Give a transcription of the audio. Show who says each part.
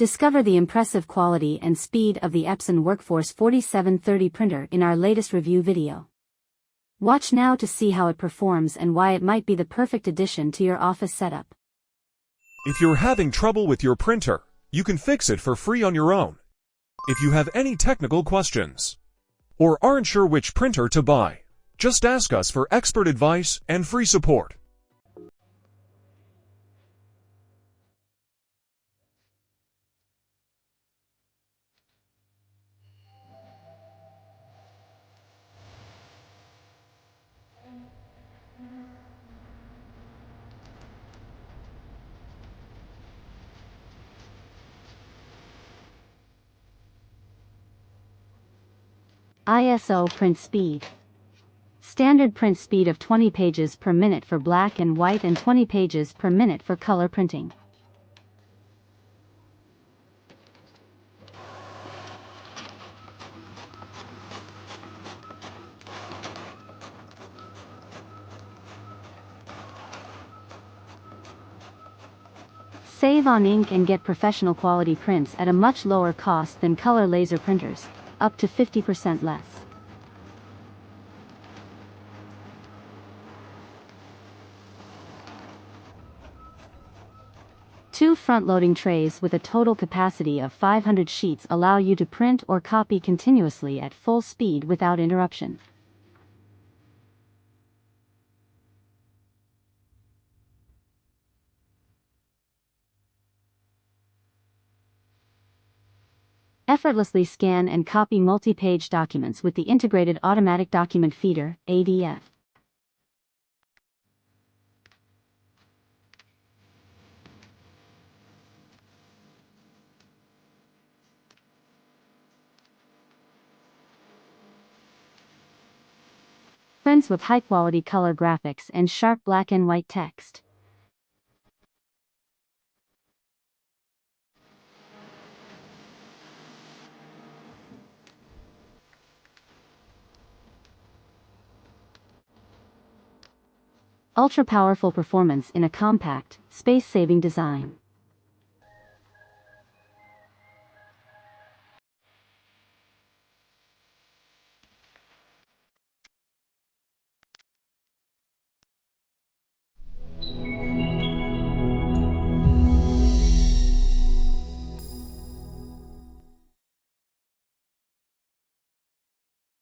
Speaker 1: Discover the impressive quality and speed of the Epson WorkForce 4730 printer in our latest review video. Watch now to see how it performs and why it might be the perfect addition to your office setup.
Speaker 2: If you're having trouble with your printer, you can fix it for free on your own. If you have any technical questions or aren't sure which printer to buy, just ask us for expert advice and free support.
Speaker 1: ISO print speed. Standard print speed of 20 pages per minute for black and white and 20 pages per minute for color printing. Save on ink and get professional quality prints at a much lower cost than color laser printers, up to 50% less. Two front-loading trays with a total capacity of 500 sheets allow you to print or copy continuously at full speed without interruption. Effortlessly scan and copy multi-page documents with the integrated automatic document feeder, ADF. Prints with high-quality color graphics and sharp black and white text. Ultra-powerful performance in a compact, space-saving design.